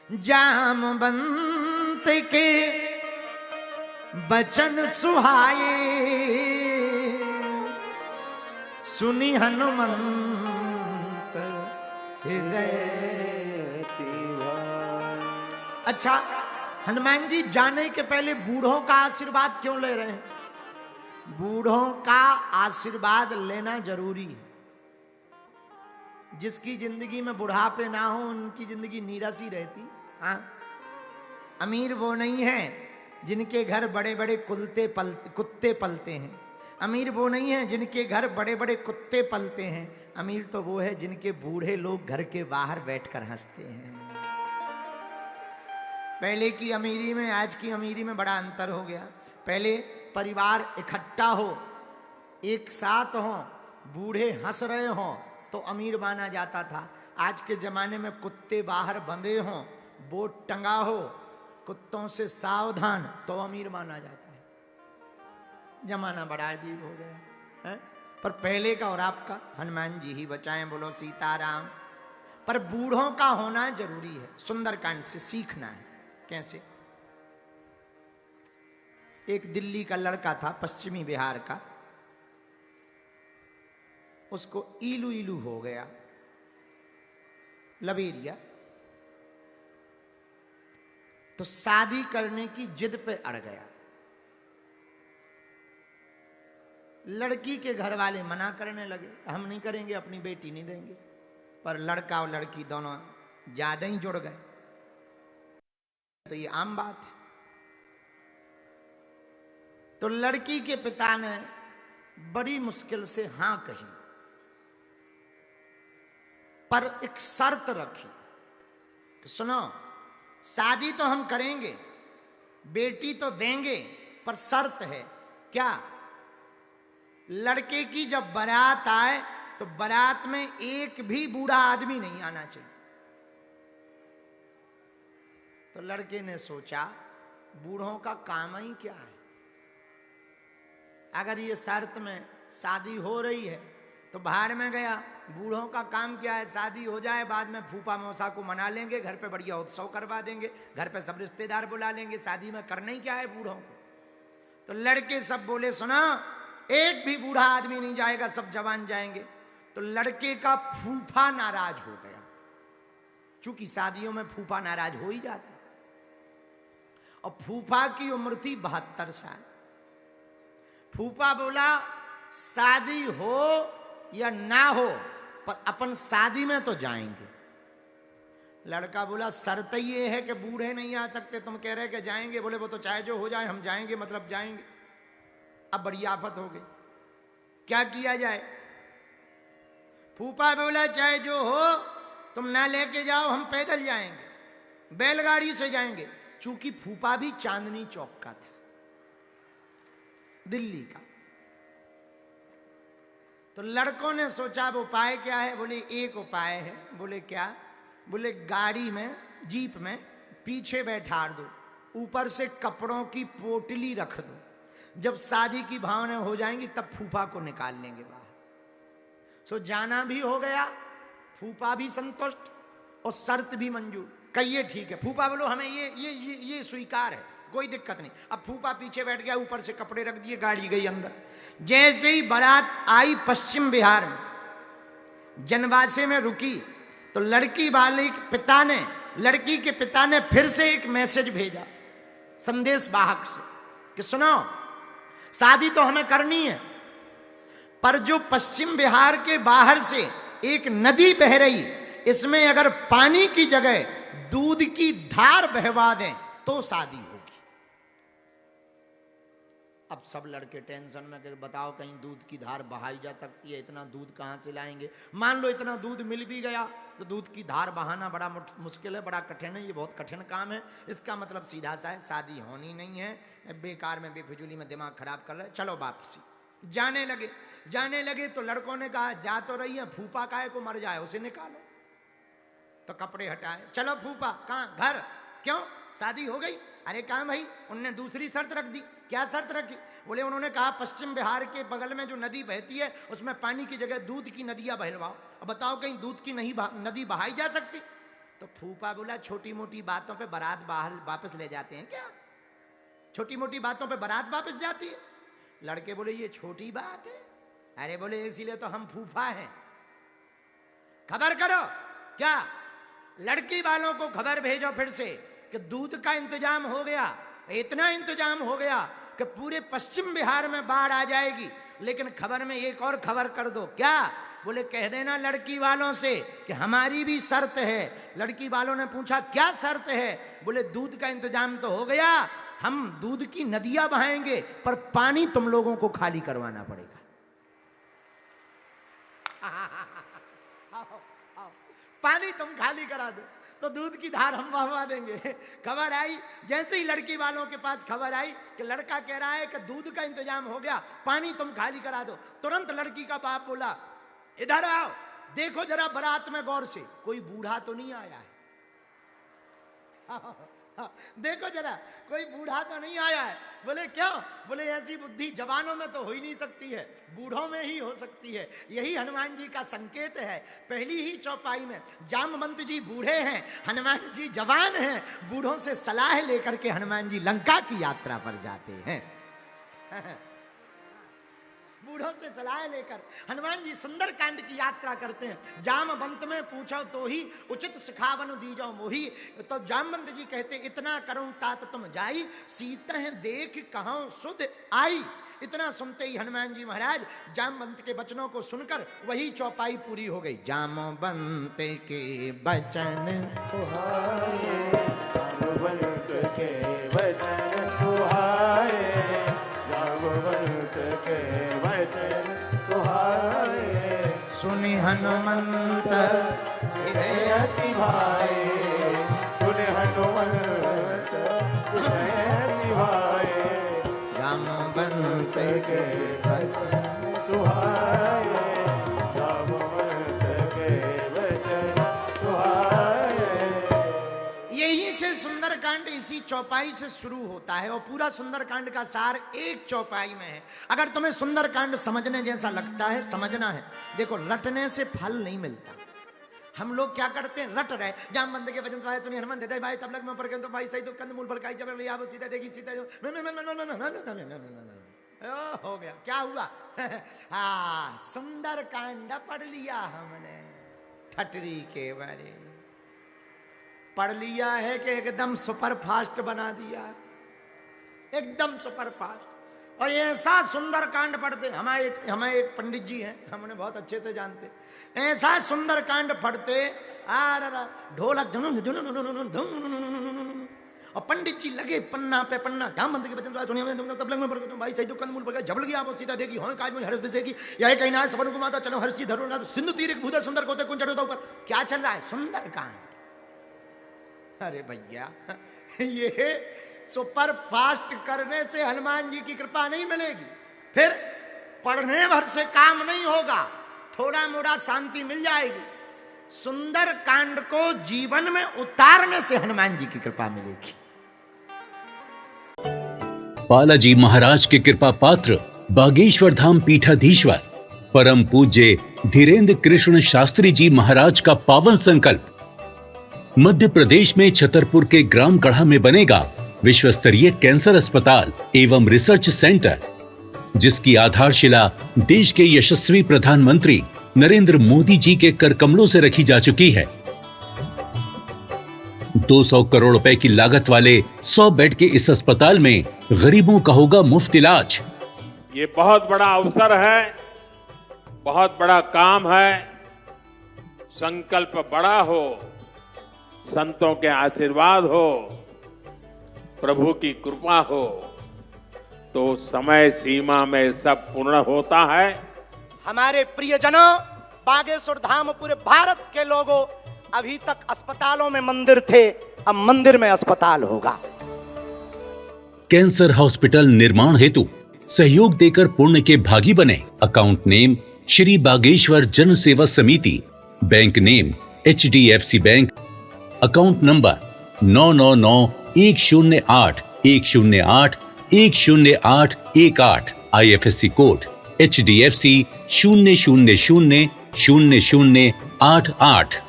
जामवंत के बचन सुहाए, सुनी हनुमंत हृदय तिवाए। अच्छा, हनुमान जी जाने के पहले बूढ़ों का आशीर्वाद क्यों ले रहे हैं? बूढ़ों का आशीर्वाद लेना जरूरी है। जिसकी जिंदगी में बुढ़ापे ना हो उनकी जिंदगी नीरस ही रहती। हाँ, अमीर वो नहीं है जिनके घर बड़े बड़े कुत्ते पलते हैं। अमीर वो नहीं है जिनके घर बड़े बड़े कुत्ते पलते हैं। अमीर तो वो है जिनके बूढ़े लोग घर के बाहर बैठकर हंसते हैं। पहले की अमीरी में आज की अमीरी में बड़ा अंतर हो गया। पहले परिवार इकट्ठा हो, एक साथ हो, बूढ़े हंस रहे हो तो अमीर माना जाता था। आज के जमाने में कुत्ते बाहर बंधे हों, बोर्ड टंगा हो, कुत्तों से सावधान, तो अमीर माना जाता है। जमाना बड़ा अजीब हो गया है। पर पहले का और आपका हनुमान जी ही बचाएं, बोलो सीताराम। पर बूढ़ों का होना जरूरी है। सुंदरकांड से सीखना है। कैसे? एक दिल्ली का लड़का था, पश्चिमी बिहार का, उसको इलू इलू हो गया, लबेरिया। तो शादी करने की जिद पे अड़ गया। लड़की के घर वाले मना करने लगे, हम नहीं करेंगे, अपनी बेटी नहीं देंगे। पर लड़का और लड़की दोनों ज्यादा ही जुड़ गए। तो ये आम बात है। तो लड़की के पिता ने बड़ी मुश्किल से हां कही, पर एक शर्त रखी कि सुनो, शादी तो हम करेंगे, बेटी तो देंगे, पर शर्त है। क्या? लड़के की जब बारात आए तो बारात में एक भी बूढ़ा आदमी नहीं आना चाहिए। तो लड़के ने सोचा, बूढ़ों का काम ही क्या है? अगर ये शर्त में शादी हो रही है तो बाहर में गया। बूढ़ों का काम क्या है? शादी हो जाए, बाद में फूफा मौसा को मना लेंगे, घर पे बढ़िया उत्सव करवा देंगे, घर पे सब रिश्तेदार बुला लेंगे। शादी में करना ही क्या है बूढ़ों को? तो लड़के सब बोले, सुना, एक भी बूढ़ा आदमी नहीं जाएगा, सब जवान जाएंगे। तो लड़के का फूफा नाराज हो गया, क्योंकि शादियों में फूफा नाराज हो ही जाता। और फूफा की उम्र थी 72 साल। फूफा बोला, शादी हो या ना हो, पर अपन शादी में तो जाएंगे। लड़का बोला, शर्त ये है कि बूढ़े नहीं आ सकते, तुम कह रहे कि जाएंगे। बोले, वो तो चाहे जो हो जाए, हम जाएंगे मतलब जाएंगे। अब बड़ी आफत हो गई, क्या किया जाए? फूफा बोला, चाहे जो हो, तुम ना लेके जाओ, हम पैदल जाएंगे, बैलगाड़ी से जाएंगे। चूंकि फूफा भी चांदनी चौक का था, दिल्ली का। तो लड़कों ने सोचा, वो उपाय क्या है? बोले, एक उपाय है। बोले, क्या? बोले, गाड़ी में, जीप में पीछे बैठा दो, ऊपर से कपड़ों की पोटली रख दो। जब शादी की भावना हो जाएंगी तब फूफा को निकाल लेंगे बाहर। सो जाना भी हो गया, फूफा भी संतुष्ट और शर्त भी मंजूर। कहिए ठीक है। फूफा बोलो, हमें ये स्वीकार है, कोई दिक्कत नहीं। अब फूफा पीछे बैठ गया, ऊपर से कपड़े रख दिए, गाड़ी गई अंदर। जैसे ही बारात आई पश्चिम बिहार में, जनवासे में रुकी, तो लड़की वाले पिता ने, लड़की के पिता ने फिर से एक मैसेज भेजा संदेश वाहक से कि सुनो, शादी तो हमें करनी है, पर जो पश्चिम बिहार के बाहर से एक नदी बह रही, इसमें अगर पानी की जगह दूध की धार बहवा दें तो शादी होगी। अब सब लड़के टेंशन में कि बताओ, कहीं दूध की धार बहाई जा सकती है, इतना दूध कहां से लाएंगे? मान लो इतना दूध मिल भी गया तो दूध की धार बहाना बड़ा मुश्किल है, बड़ा कठिन है, ये बहुत कठिन काम है। इसका मतलब सीधा सा है, शादी होनी नहीं है, बेकार में बेफिजूली में दिमाग खराब कर रहे, चलो वापसी। जाने लगे तो लड़कों ने कहा, जा तो रही है, फूफा काहे को मर जाए, उसे निकालो। तो कपड़े हटाए, चलो फूफा, कहाँ? घर। क्यों? शादी हो गई? अरे कहाँ भाई, उनने दूसरी शर्त रख दी। क्या शर्त रखी? बोले, उन्होंने कहा पश्चिम बिहार के बगल में जो नदी बहती है उसमें पानी की जगह दूध की नदियां बहलवाओ। अब बताओ, कहीं दूध की नहीं नदी बहाई जा सकती? तो फूफा बोला छोटी मोटी बातों पे बारात बाहर वापस ले जाते हैं क्या? छोटी मोटी बातों पे बारात वापस जाती है? लड़के बोले ये छोटी बात है? अरे बोले इसीलिए तो हम फूफा हैं। खबर करो क्या? लड़की वालों को खबर भेजो फिर से कि दूध का इंतजाम हो गया। इतना इंतजाम हो गया कि पूरे पश्चिम बिहार में बाढ़ आ जाएगी। लेकिन खबर में एक और खबर कर दो क्या? बोले कह देना लड़की वालों से कि हमारी भी शर्त है। लड़की वालों ने पूछा क्या शर्त है? बोले दूध का इंतजाम तो हो गया, हम दूध की नदियां बहाएंगे पर पानी तुम लोगों को खाली करवाना पड़ेगा। पानी तुम खाली करा दो तो दूध की धार हम बहवा देंगे। खबर आई, जैसे ही लड़की वालों के पास खबर आई कि लड़का कह रहा है कि दूध का इंतजाम हो गया, पानी तुम खाली करा दो, तुरंत लड़की का बाप बोला इधर आओ, देखो जरा बारात में गौर से, कोई बूढ़ा तो नहीं आया है? देखो जरा कोई बूढ़ा तो नहीं आया है। बोले क्यों? बोले ऐसी बुद्धि जवानों में तो हो ही नहीं सकती है, बूढ़ों में ही हो सकती है। यही हनुमान जी का संकेत है। पहली ही चौपाई में जामवंत जी बूढ़े हैं, हनुमान जी जवान हैं। बूढ़ों से सलाह लेकर के हनुमान जी लंका की यात्रा पर जाते हैं। बूढ़ों से सलाह लेकर हनुमान जी सुंदरकांड की यात्रा करते हैं। जामवंत में पूछो तो ही उचित सिखावन दीजो मोही। तो जामवंत जी कहते इतना करूं तात तुम जाई, सीते देख कहां सुध आई। इतना सुनते ही हनुमान जी महाराज जामवंत के वचनों को सुनकर वही चौपाई पूरी हो गई। जामवंत के वचन सुहाए, जामवंत के वचन सुहाए, जामवंत के वचन सुहाए। सुनि हनुमंत हृदय अति भाए, सुनि हनुमंत हृदय निभाए। जामवंत के वचन सुहाए, जामवंत के वचन सुहाए। यही से सुंदरकांड इसी चौपाई से शुरू होता है और पूरा सुंदरकांड का सार एक चौपाई में है। अगर तुम्हें सुंदरकांड समझने जैसा लगता है, समझना है। देखो रटने से फल नहीं मिलता। हम लोग क्या करते हैं, रट रहे जामवंत के वचन सुहाए सुनि हनुमंत हृदय भाई, तब लग में पर तो भाई सही तो कंद मूल फल खाई, जब लिया सीता देखी सीता हो गया। क्या हुआ? हाँ सुंदरकांड पढ़ लिया हमने, ठटरी के बारे पढ़ लिया है कि एकदम सुपर फास्ट बना दिया, एकदम सुपर फास्ट। और ऐसा सुंदरकांड पढ़ते, हमारे एक पंडित जी हैं, हम उन्हें बहुत अच्छे से जानते। ऐसा सुंदरकांड पढ़ते ढोलक और पंडित जी लगे पन्ना पे पन्ना। जामवंत के वचन सुनिए तब लग में पड़ गए भाई सही तो कंद मूल पर झबल गया, आप सीधा देखी हो काज में हर्ष बिसे की यही कहना है सबन को माता चलो हर्ष जी धरो सिंधु तीर एक भूदर सुंदर कोते कुंज चढ़ो ऊपर। क्या चल रहा है? सुंदरकांड। अरे भैया ये सुपर फास्ट करने से हनुमान जी की कृपा नहीं मिलेगी, फिर पढ़ने भर से काम नहीं होगा, थोड़ा मोड़ा शांति मिल जाएगी। सुंदर कांड को जीवन में उतारने से हनुमान जी की कृपा मिलेगी। बालाजी महाराज के कृपा पात्र बागेश्वर धाम पीठाधीश्वर परम पूज्य धीरेन्द्र कृष्ण शास्त्री जी महाराज का पावन संकल्प। मध्य प्रदेश में छतरपुर के ग्राम गढ़ा में बनेगा विश्व स्तरीय कैंसर अस्पताल एवं रिसर्च सेंटर, जिसकी आधारशिला देश के यशस्वी प्रधानमंत्री नरेंद्र मोदी जी के कर कमलों से रखी जा चुकी है। 200 करोड़ रुपए की लागत वाले 100 बेड के इस अस्पताल में गरीबों का होगा मुफ्त इलाज। ये बहुत बड़ा अवसर है, बहुत बड़ा काम है। संकल्प बड़ा हो, संतों के आशीर्वाद हो, प्रभु की कृपा हो तो समय सीमा में सब पूर्ण होता है। हमारे प्रियजनों, बागेश्वर धाम पूरे भारत के लोगों, अभी तक अस्पतालों में मंदिर थे, अब मंदिर में अस्पताल होगा। कैंसर हॉस्पिटल निर्माण हेतु सहयोग देकर पुण्य के भागी बने। अकाउंट नेम श्री बागेश्वर जन सेवा समिति, bank name HDFC bank, account number 999810810818, IFSC code HDFC 0000088।